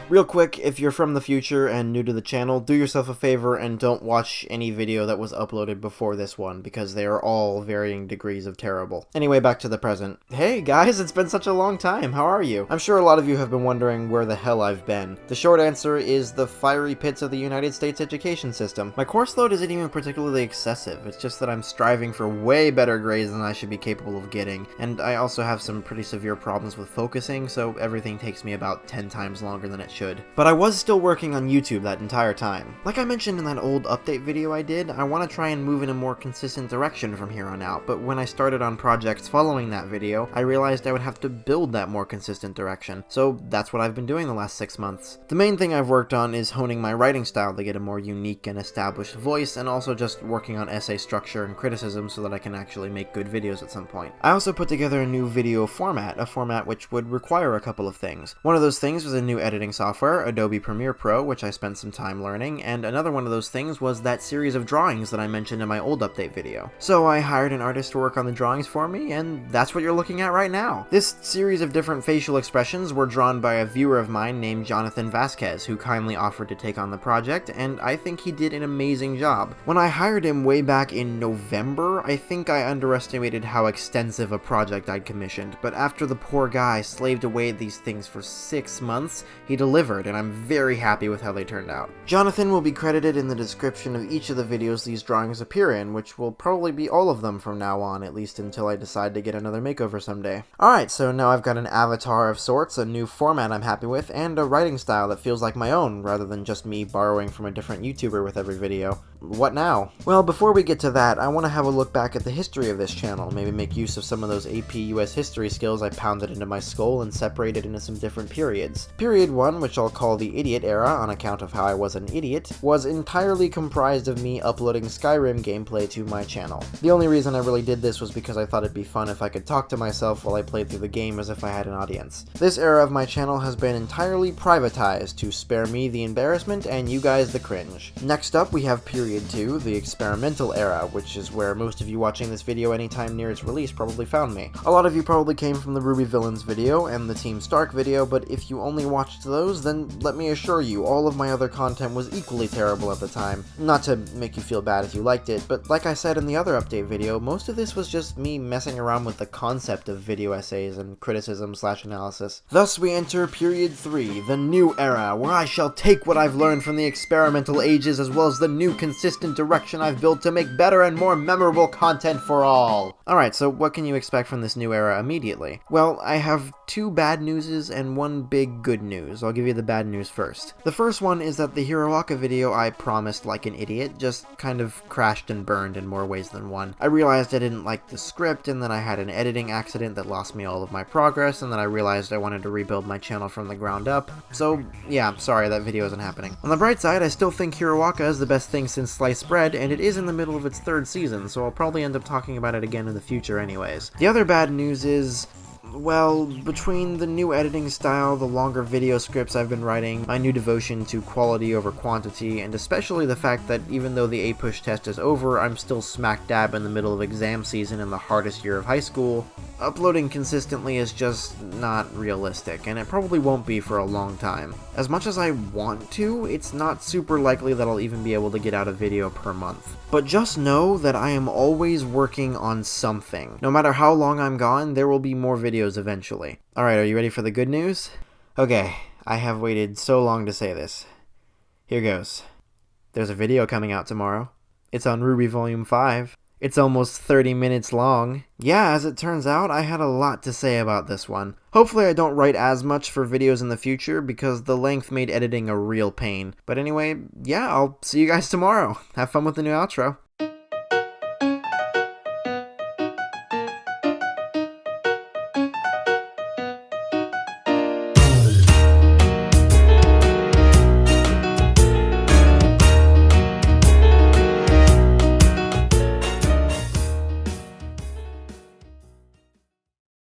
Real quick, if you're from the future and new to the channel, do yourself a favor and don't watch any video that was uploaded before this one, because they are all varying degrees of terrible. Anyway, back to the present. Hey guys, it's been such a long time, how are you? I'm sure a lot of you have been wondering where the hell I've been. The short answer is the fiery pits of the United States education system. My course load isn't even particularly excessive, it's just that I'm striving for way better grades than I should be capable of getting, and I also have some pretty severe problems with focusing, so everything takes me about 10 times longer than it should. But I was still working on YouTube that entire time. Like I mentioned in that old update video I did, I want to try and move in a more consistent direction from here on out, but when I started on projects following that video, I realized I would have to build that more consistent direction, so that's what I've been doing the last 6 months. The main thing I've worked on is honing my writing style to get a more unique and established voice, and also just working on essay structure and criticism so that I can actually make good videos at some point. I also put together a new video format, a format which would require a couple of things. One of those things was a new editing software, Adobe Premiere Pro, which I spent some time learning, and another one of those things was that series of drawings that I mentioned in my old update video. So I hired an artist to work on the drawings for me, and that's what you're looking at right now. This series of different facial expressions were drawn by a viewer of mine named Jonathan Vasquez, who kindly offered to take on the project, and I think he did an amazing job. When I hired him way back in November, I think I underestimated how extensive a project I'd commissioned, but after the poor guy slaved away at these things for 6 months, he delivered, and I'm very happy with how they turned out. Jonathan will be credited in the description of each of the videos these drawings appear in, which will probably be all of them from now on, at least until I decide to get another makeover someday. Alright, so now I've got an avatar of sorts, a new format I'm happy with, and a writing style that feels like my own, rather than just me borrowing from a different YouTuber with every video. What now? Well, before we get to that, I want to have a look back at the history of this channel, maybe make use of some of those AP US history skills I pounded into my skull and separated into some different periods. Period 1, which I'll call the idiot era on account of how I was an idiot, was entirely comprised of me uploading Skyrim gameplay to my channel. The only reason I really did this was because I thought it'd be fun if I could talk to myself while I played through the game as if I had an audience. This era of my channel has been entirely privatized to spare me the embarrassment and you guys the cringe. Next up we have Period 2, the experimental era, which is where most of you watching this video anytime near its release probably found me. A lot of you probably came from the Ruby Villains video and the Team Stark video, but if you only watched those, then let me assure you, all of my other content was equally terrible at the time. Not to make you feel bad if you liked it, but like I said in the other update video, most of this was just me messing around with the concept of video essays and criticism/analysis. Thus we enter Period 3, the new era, where I shall take what I've learned from the experimental ages as well as the new consistent direction I've built to make better and more memorable content for all. Alright, so what can you expect from this new era immediately? Well, I have 2 bad newses and 1 big good news. I'll give you the bad news first. The first one is that the Hiroaka video I promised like an idiot just kind of crashed and burned in more ways than one. I realized I didn't like the script, and then I had an editing accident that lost me all of my progress, and then I realized I wanted to rebuild my channel from the ground up. So yeah, sorry, that video isn't happening. On the bright side, I still think Hiroaka is the best thing since sliced bread, and it is in the middle of its 3rd season, so I'll probably end up talking about it again in the future anyways. The other bad news is, well, between the new editing style, the longer video scripts I've been writing, my new devotion to quality over quantity, and especially the fact that even though the APUSH test is over, I'm still smack dab in the middle of exam season in the hardest year of high school, uploading consistently is just not realistic, and it probably won't be for a long time. As much as I want to, it's not super likely that I'll even be able to get out a video per month. But just know that I am always working on something. No matter how long I'm gone, there will be more videos eventually. Alright, are you ready for the good news? Okay, I have waited so long to say this. Here goes. There's a video coming out tomorrow. It's on Ruby Volume 5. It's almost 30 minutes long. Yeah, as it turns out, I had a lot to say about this one. Hopefully I don't write as much for videos in the future, because the length made editing a real pain. But anyway, yeah, I'll see you guys tomorrow. Have fun with the new outro.